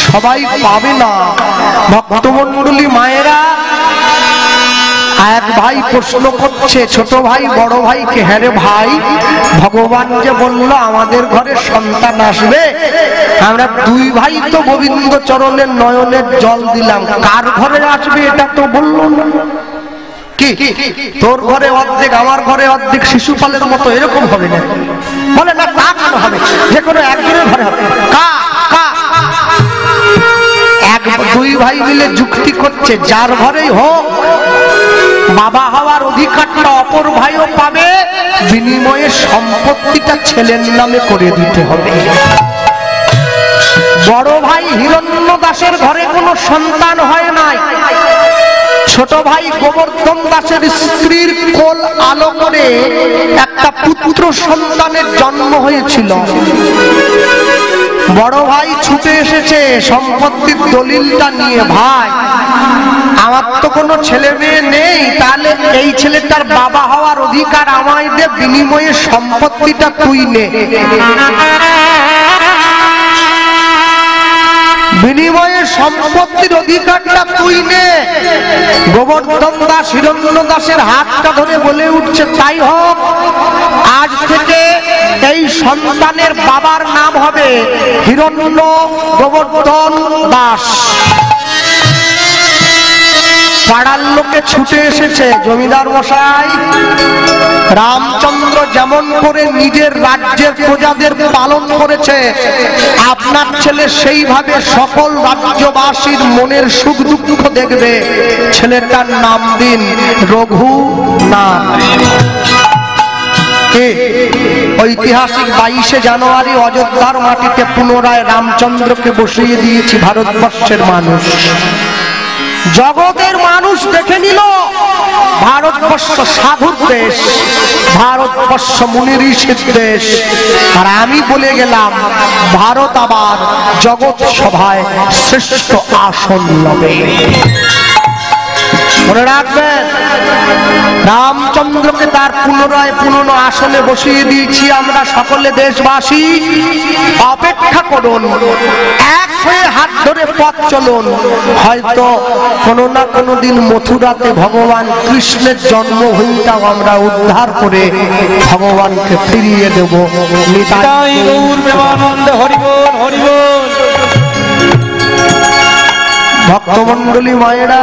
সবাই পাবে না ভক্তমণ্ডলী মায়েরা। এক ভাই প্রশ্ন করছে ছোট ভাই বড় ভাইকে, হ্যাঁ রে ভাই, ভগবান যে বলল আমাদের ঘরে সন্তান আসবে, আমরা দুই ভাই তো গোবিন্দ চরণের নয়নের জল দিলাম, কার ঘরে আসবে এটা তো বললো না। কি তোর ঘরে অর্ধেক আমার ঘরে অর্ধেক শিশুপালের মতো এরকম হবে না? বলে না, তা কেন হবে, যে কোনো একজনের ঘরে হবে। দুই ভাই মিলে যুক্তি করছে, যার ঘরেই হোক বাবা হওয়ার অধিকারটা অপর ভাইও পাবে, বিনিময়ে সম্পত্তিটা ছেলের নামে করে দিতে হবে। বড় ভাই হিরণ্য দাসের ঘরে কোনো সন্তান হয় নাই, ছোট ভাই গোবর্ধন দাসের স্ত্রীর কোল আলো করে একটা পুত্র সন্তানের জন্ম হয়েছিল। বড় ভাই ছুটে এসেছে সম্পত্তির দলিলটা নিয়ে, ভাই আমার তো কোনো ছেলে মেয়ে নেই, তাহলে এই ছেলেটার বাবা হওয়ার অধিকার আমায় দে, বিনিময়ে সম্পত্তিটা তুই নে, বিনিময়ে সম্পত্তির অধিকারটা তুই নে। গোবর্ধন দাস হিরণ্য দাসের হাতটা ধরে বলে উঠছে, তাই হোক, আজ থেকে এই সন্তানের বাবার নাম হবে হিরণ্য গোবর্ধন দাস। পাড়ার লোকে ছুটে এসেছে, জমিদার মশাই, রামচন্দ্র যেমন করে নিজের রাজ্যের প্রজাদের পালন করেছে, আপনার ছেলে সেইভাবে সকল রাজ্যবাসীর মনের সুখ দুঃখ দেখবে, ছেলেটার নাম দিন রঘুনাথ। ঐতিহাসিক 22শে জানুয়ারি অযোধ্যার মাটিতে পুনরায় রামচন্দ্রকে বসিয়ে দিয়েছি ভারতবর্ষের মানুষ। জগতের মানুষ দেখে নিল ভারতবর্ষ সাধুর দেশ, ভারতবর্ষ মুনি ঋষির দেশ, আর আমি বলে গেলাম ভারত আবার জগৎ সভায় শ্রেষ্ঠ আসন লবে। মনে রাখবেন, রামচন্দ্রকে তার পুনরায় পুরনো আসনে বসিয়ে দিয়েছি আমরা সকলে দেশবাসী। অপেক্ষা করুন, এক হয়ে হাত ধরে পথ চলুন, হয়তো কোনো না কোনো দিন মথুরাতে ভগবান কৃষ্ণের জন্মভূমিটাও আমরা উদ্ধার করে ভগবানকে ফিরিয়ে দেব। নিতাই গৌর প্রেমানন্দ, হরি বল হরি বল। ভক্তমণ্ডলী মায়েরা,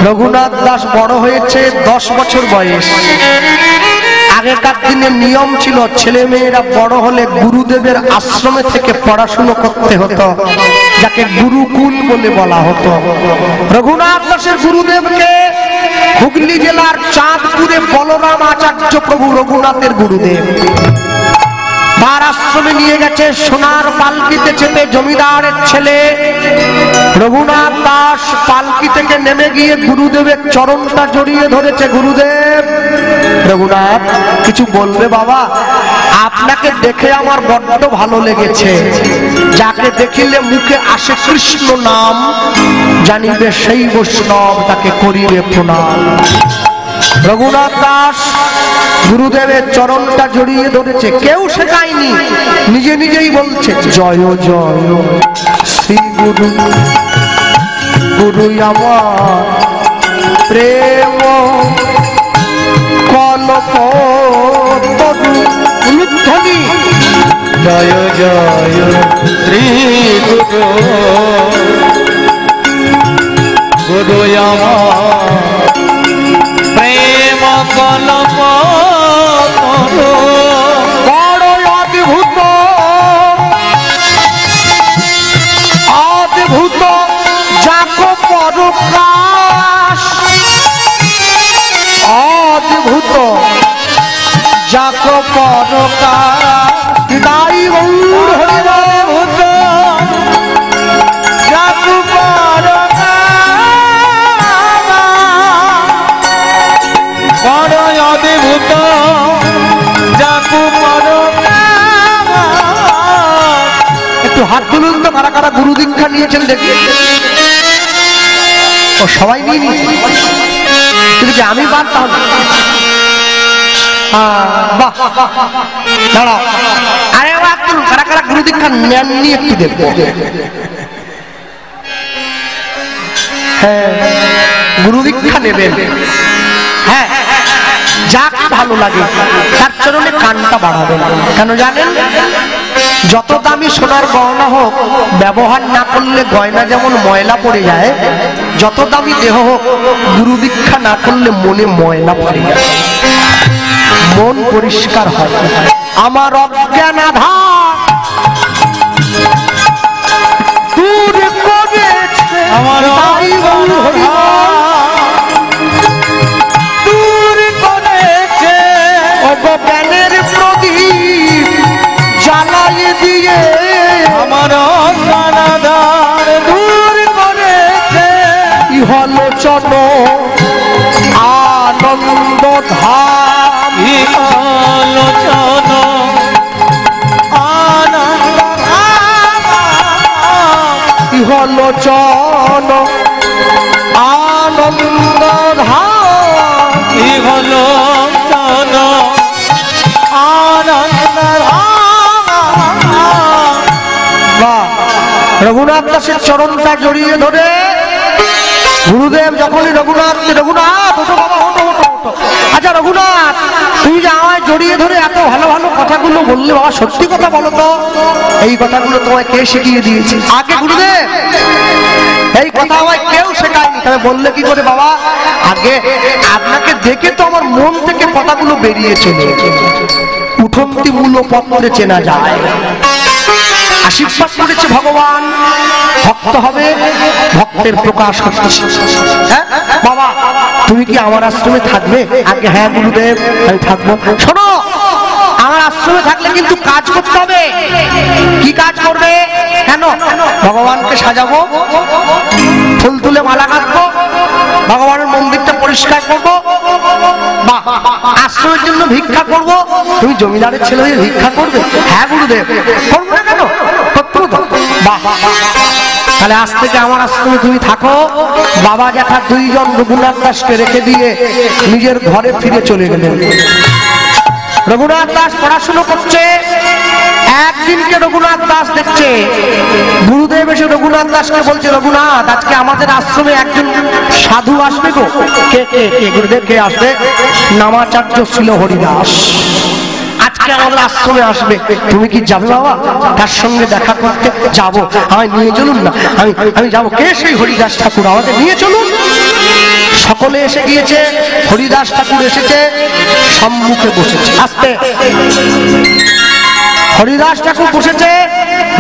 রঘুনাথ দাস বড় হয়েছে 10 বছর বয়স। আগেকার দিনে নিয়ম ছিল ছেলে মেয়েরা বড় হলে গুরুদেবের আশ্রমে থেকে পড়াশুনো করতে হতো, যাকে গুরুকুল বলে বলা হতো। রঘুনাথ দাসের গুরুদেবকে হুগলি জেলার চাঁদপুরে বলরাম আচার্য প্রভু রঘুনাথের গুরুদেব। তার আশ্রমে নিয়ে গেছে, সোনার পালকিতে চেপে জমিদারের ছেলে রঘুনাথ দাস পালকি থেকে নেমে গিয়ে গুরুদেবের চরণটা জড়িয়ে ধরেছে। গুরুদেব, রঘুনাথ কিছু বলবে বাবা? আপনাকে দেখে আমার বড্ড ভালো লেগেছে, যাকে দেখিলে মুখে আসে কৃষ্ণ নাম, জানিবে সেই বৈষ্ণব, তাকে করিবে প্রণাম। রঘুনাথ দাস গুরুদেবের চরণটা জড়িয়ে ধরেছে, কেউ শেখায়নি, নিজে নিজেই বলছে জয় জয় শ্রী গুরু, গুরু আমার প্রেম কল্পতরু। জয় জয় শ্রী গুরু, গুরু আমার প্রেম কল্পতরু। বড় অদ্ভুত অদ্ভুত যাকো পরকাশ, অদ্ভুত যাকো পরকাশ। তাই গৌর হরি অদ্ভুত যাকো পরকাশ, বড় অদ্ভুত যাকো পরকাশ। একটু হাত তুলুন তো, কারা কারা গুরু দীক্ষা নিয়েছেন দেখি। ও সবাই নিয়ে নিয়েছে, কিন্তু আমি পারতাম। বাহ দাঁড়াও, আরে কারা কারা গুরু দীক্ষা নেননি একটু দেখবো। হ্যাঁ গুরু দীক্ষা নেবেন, হ্যাঁ যাক ভালো লাগে তার চরণে কানটা বাড়াবেন। কেন জানেন? যত দামি সোনার গয়না হোক, ব্যবহার না করলে গয়না যেমন ময়লা পড়ে যায়, যত দামি দেহ হোক, গুরু দীক্ষা না করলে মনে ময়লা পড়ে যায়, মন পরিষ্কার হয়। আমার অজ্ঞান আধার দূর করেছে, আমার দূর করেছে, জ্ঞানের প্রদীপ জ্বালাই দিয়ে আমার অজ্ঞান আধার দূর করেছে। ইহলোচন আনন্দ ধাম, ইহলোচন আনন্দ ধাম, ইহলোচন আনন্দ ধাম, ইহলোচন আনন্দ ধাম। রঘুনাথ দাসের চরণটা জড়িয়ে ধরে গুরুদেব যখনই রঘুনাথ রঘুনাথ ওঠো বাবা, ওঠো ওঠো ওঠো। আচ্ছা রঘুনাথ, তুমি যে আমায় জড়িয়ে ধরে এত ভালো ভালো কথাগুলো বললে বাবা, সত্যি কথা বলো তো, এই কথাগুলো তোমায় কে শিখিয়ে দিয়েছে? আগে গুরুদেব এই কথা আমায় কেউ শেখায়নি, তবে বললে কি করে বাবা? আগে আপনাকে দেখে তো আমার মন থেকে কথাগুলো বেরিয়ে চলে, উঠন্তি মূল পত্রে চেনা যায়। আশীর্বাদ করেছে ভগবান, ভক্ত হবে, ভক্তের প্রকাশ হচ্ছে। হ্যাঁ বাবা, তুমি কি আমার আশ্রমে থাকবে? আগে হ্যাঁ গুরুদেব আমি থাকবো। শোনো, আমার আশ্রমে থাকলে কিন্তু কাজ করতে হবে। কি কাজ করবে? কেন? ভগবানকে সাজাবো, ফুল তুলে মালা গাঁথবো, ভগবানের মন্দিরটা পরিষ্কার করবো, আশ্রমের জন্য ভিক্ষা করবো। তুমি জমিদারের ছেলে হয়ে ভিক্ষা করবে? হ্যাঁ গুরুদেব। করবো না কেন? তাহলে আজ থেকে আমার আশ্রমে তুমি থাকো। বাবা জ্যাঠা দুইজন রঘুনাথ দাসকে রেখে দিয়ে নিজের ঘরে ফিরে চলে গেলেন। রঘুনাথ দাস পড়াশুনো করছে। একদিনকে রঘুনাথ দাস দেখছে গুরুদেব এসে রঘুনাথ দাসকে বলছে, রঘুনাথ আজকে আমাদের আশ্রমে একজন সাধু আসবে গো। কে কে কে গুরুদেব? কে আসবে? নামাচার্য ছিল হরিদাস আজকে আমাদের আশ্রমে আসবে, তুমি কি যাবে বাবা? তার সঙ্গে দেখা করতে? যাবো। আমি নিয়ে চলুন না, আমি যাবো। কে সেই হরিদাস ঠাকুর? আমাদের নিয়ে চলুন। সকলে এসে গিয়েছে, হরিদাস ঠাকুর এসেছে, সম্মুখে বসেছে। আসতে হরিদাস ঠাকুর বসেছে,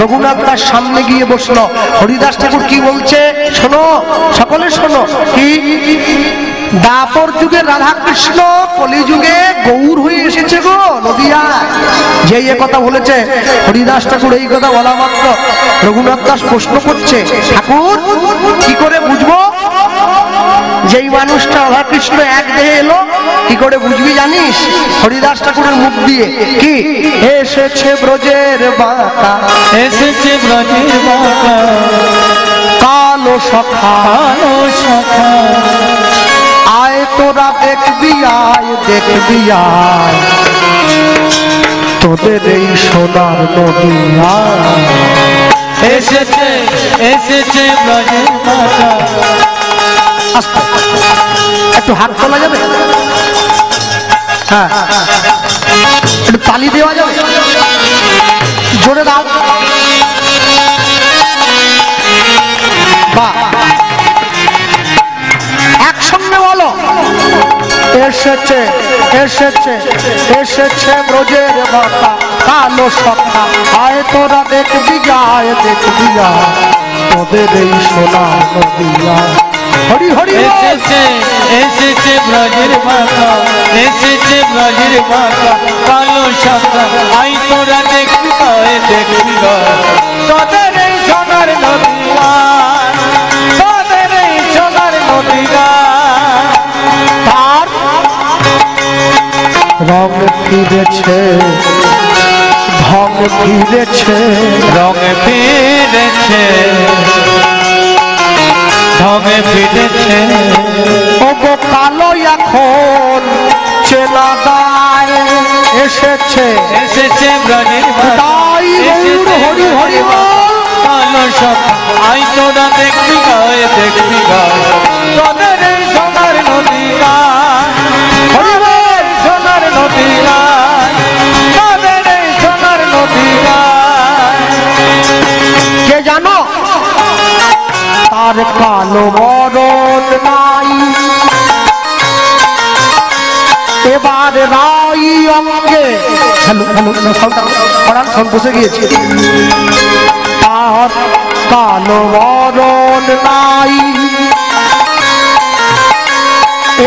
রঘুনাথ দাস সামনে গিয়ে বসলো। হরিদাস ঠাকুর কি বলছে শোনো, সকলে শোনো। কি? দাপর যুগে রাধা কৃষ্ণ, কলি যুগে গৌর হয়ে এসেছে গো নদিয়া। যেই এ কথা বলেছে হরিদাস ঠাকুর, এই কথা বলা মাত্র রঘুনাথ দাস প্রশ্ন করছে, ঠাকুর কি করে বুঝবো যেই মানুষটা রাধা কৃষ্ণ এক দেহে এলো? কি করে বুঝবি জানিস? হরিদাস ঠাকুরের মুখ দিয়ে। কি? এসেছে ব্রজের বাঁকা, এসেছে ব্রজের বাঁকা, কালো সখা, কালো সখা, আয় তোরা দেখবি, আয় দেখবি, আয় তোদের এই সোনার নদিয়া। এসেছে এসেছে ব্রজের বাঁকা। একটু হাত তোলা যাবে? হ্যাঁ, একটু তালি দেওয়া যাবে? জোরে দাও। বাহ, একসঙ্গে বলো, এসেছে এসেছে এসেছে ব্রজের বাঁকা, কালো সখা, আয় তোরা দেখবি, আয় দেখবি, আয় তোদের এই সোনার নদিয়া। হরি হরি। এসেছে এসেছে ব্রজের বাঁকা, এসেছে ব্রজের বাঁকা, কালো সখা, আয় তোরা দেখবি, আয় দেখবি, তোদের এই সোনার নদিয়া, তোদের এই সোনার নদিয়া। তার রং ফিরেছে, ঢং ফিরেছে, রং ফিরেছে, ঢঙে ফিরেছে। ও গো কালো এখন চেনা দায় এসেছে এসেছে ব্রজের তাই গৌর হরি হরি কালো সব আই তোরা দেখবি গায়ে তোদের এই সোনার নদী হরি বল সোনার নদী তোদের এই সোনার নদী কে জানো তার কালো বরণ নাই এবার রাই অঙ্গে হ্যালো হ্যালো সাউন্ড বসে গিয়েছে তার কালো বরণ নাই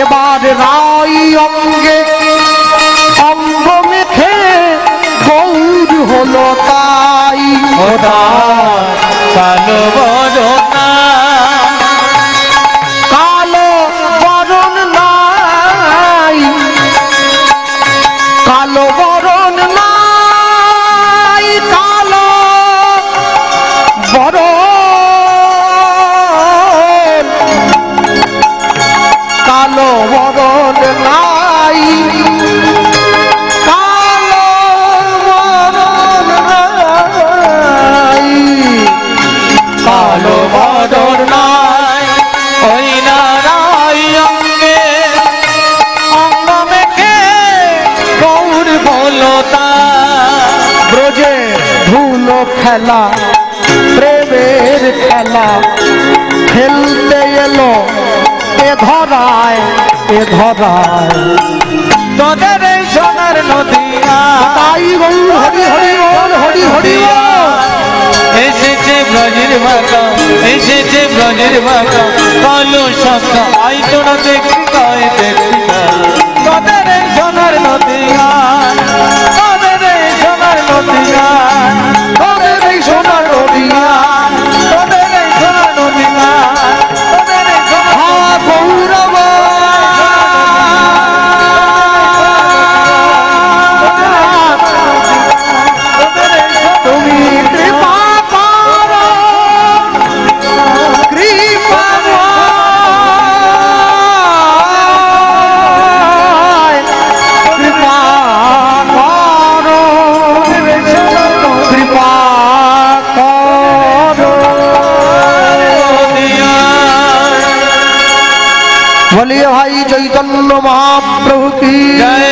এবার রাই অঙ্গে অঙ্গ মেখে গৌর হলো তাই কালো বরণা কালো বরণ নাই কালো বরণ নাই কালো বরণ কালো বরণ নাই কালো বরণ নাই কালো বদর নাই ওই নারাই অঙ্গে অঙ্গ মেখে গৌর বলো তা ব্রজে ধুলো খেলা প্রেমের খেলা খেলতে এলো এ ধরায় তোদের এই সোনার নদী তাই গৌর হরি হরি বল হরি হরি বল এসেছে ব্রজের ভাষা এসেছে ব্রজের ভাষা কালো শাখা আই তোরা দেখবি গায়ে তোদের এই সোনার নদী তোদের এই সোনার নদী তোদের এই সোনার নদী তোদের এই সোনার নদী তোদের এই সোনার হা গৌরব তুমি কৃপা করো কৃপা কৃপা করো কৃপা করো बोलिए भाई चैतन्य महाप्रभु की जय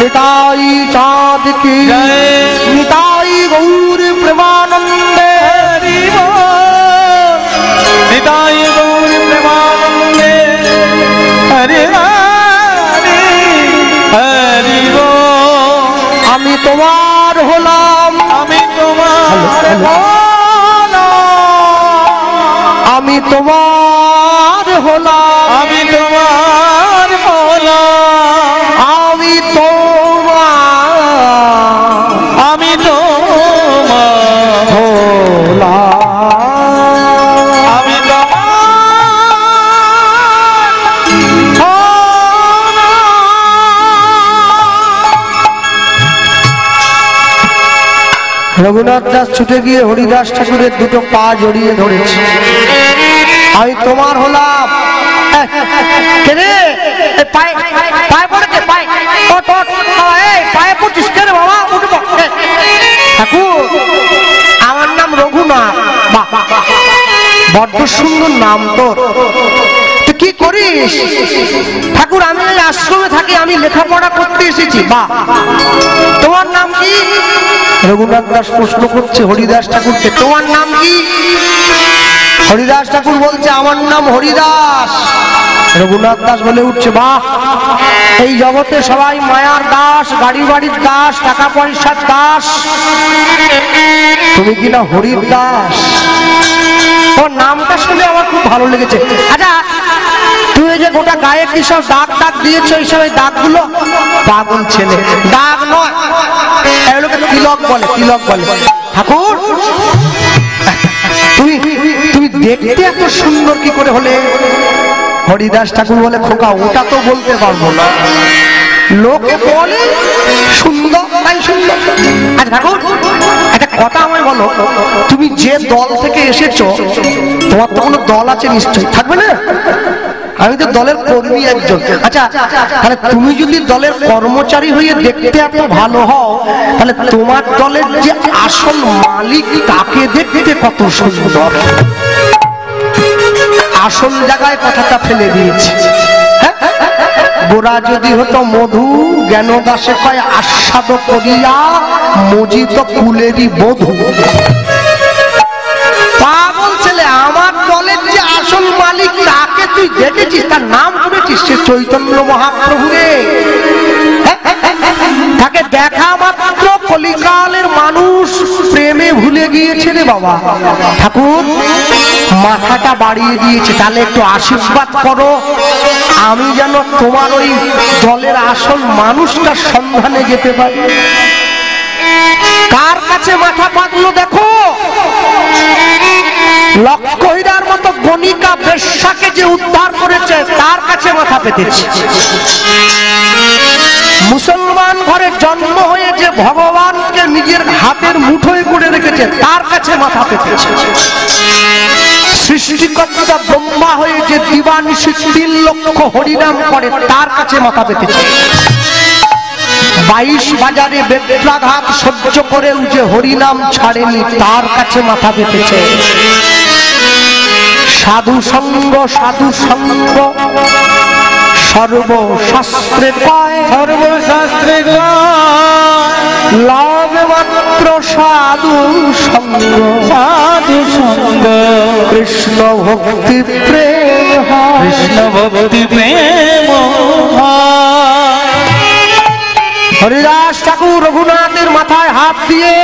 निताई चाँद की जय निताई गौर प्रेमानंदे हरि बोल निताई गौर प्रेमानंदे हरि हरि हरि बोल আমি তোমার হলাম আমি তোমার আমি তোমার হলাম আমি তোমার ভোলা আমি তোমার আমি তোমার হলাম আমি রঘুনাথ দাস ছুটে গিয়ে হরিদাস ঠাকুরের দুটো পা জড়িয়ে ধরেছে আমি তোমার হলাম পায়ে পড়েছে পায়ে পড়ছিস কেন বাবা উঠবো ঠাকুর আমার নাম রঘুনাথ বড্ড সুন্দর নাম তোর তুই কি করিস ঠাকুর আমি এই আশ্রমে থাকি আমি লেখাপড়া করতে এসেছি বা তোমার নাম কি রঘুনাথ দাস প্রশ্ন করছে হরিদাস ঠাকুরকে তোমার নাম কি হরিদাস ঠাকুর বলছে আমার নাম হরিদাস রঘুনাথ দাস বলে উঠছে বাহ এই জগতে সবাই মায়ার দাস গাড়ি বাড়ির দাস টাকা পয়সার দাস তুমি কিনা হরির দাস তোমার নামটা শুনে আমার খুব ভালো লেগেছে আচ্ছা তুই যে গোটা গায়ে কি সব দাগ দাগ দিয়েছ এইসব এই দাগগুলো পাগল ছেলে দাগ নয় এগুলোকে তিলক বলে ঠাকুর তুমি তুমি দেখতে এত সুন্দর কি করে হলে হরিদাস ঠাকুর বলে খোকা ওটা তো বলতে পারবো না লোকে বলে সুন্দর তাই সুন্দর আচ্ছা ঠাকুর একটা কথা আমায় বলো তুমি যে দল থেকে এসেছো তোমার তো কোনো দল আছে নিশ্চয়ই থাকবে না আমি তো দলের কর্মী একজন। আচ্ছা, তাহলে তুমি যদি দলের কর্মচারী হয়ে দেখতে এত ভালো হও, তাহলে তোমার দলের যে আসল মালিক তাকে দেখতে কত সুন্দর। আসল জায়গায় কথাটা ফেলে দিয়েছে। গোরা যদি হতো মধু, জ্ঞান দাসে কয় আস্বাদ করিয়া মজিত কুলেরই বধূ। পাগল ছেলে, আমার দলের যে আসল মালিক তাকে তুই দেখেছিস, তার নাম শুনেছিস? সে চৈতন্য মহাপ্রভু রে। তাকে দেখা মাত্র কলিকালের মানুষ প্রেমে ভুলে গিয়েছে রে বাবা। ঠাকুর মাথাটা বাড়িয়ে দিয়েছে, তাহলে একটু আশীর্বাদ করো, আমি যেন তোমার ওই দলের আসল মানুষটার সন্ধানে যেতে পারি। কার কাছে মাথা পাতলো দেখো? লক্ষহীরার মতো গণিকা বেশ্যাকে যে উদ্ধার করেছে তার কাছে মাথা পেতেছে। মুসলমান ঘরে জন্ম হয়ে যে ভগবানকে নিজের হাতের মুঠোয় করে রেখেছে তার কাছে মাথা পেতেছে। সৃষ্টিকর্তা ব্রহ্মা হয়ে যে দিবানিশি 3 লক্ষ হরিনাম করে তার কাছে মাথা পেতেছে। 22 বাজারে বেত্রাঘাত সহ্য করেও যে হরিনাম ছাড়েনি তার কাছে মাথা পেতেছে। সাধু সঙ্গ সাধু সঙ্গ সর্বশাস্ত্রে কয়, সর্বশাস্ত্রে লাভ মাত্র সাধু সঙ্গ, সাধু সঙ্গ কৃষ্ণ ভক্তি প্রেম হয়, কৃষ্ণ ভক্তি প্রেম হয়। হরিদাস ঠাকুর রঘুনাথের মাথায় হাত দিয়ে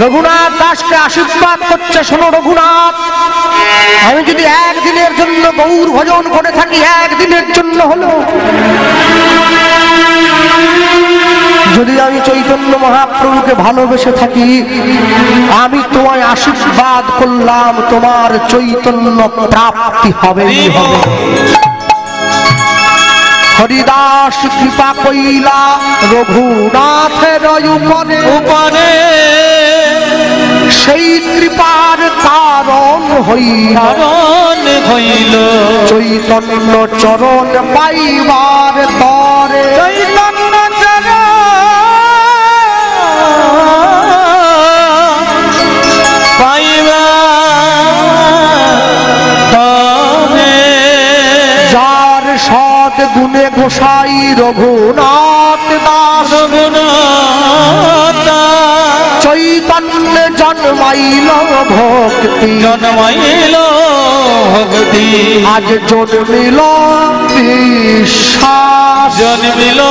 রঘুনাথ দাসকে আশীর্বাদ করছে। শোনো রঘুনাথ, আমি যদি একদিনের জন্য গৌর ভজন করে থাকি, একদিনের জন্য হলো, যদি আমি চৈতন্য মহাপ্রভুকে ভালোবেসে থাকি, আমি তোমায় আশীর্বাদ করলাম, তোমার চৈতন্য প্রাপ্তি হবেই হবে। হরিদাস কৃপা কইলা রঘুনাথের উপরে, সেই কৃপার কারণ হইল চৈতন্য চরণ পাইবার তরে। চৈতন্য চরণ পাইবার তরে। যার সৎ গুণে গোসাই রঘুনাথ দাস, চৈতন্য জন্মাইল ভক্তি, জন্মাইল ভক্তি, আজ জন্মিল বিশ্বাস, জন্মিল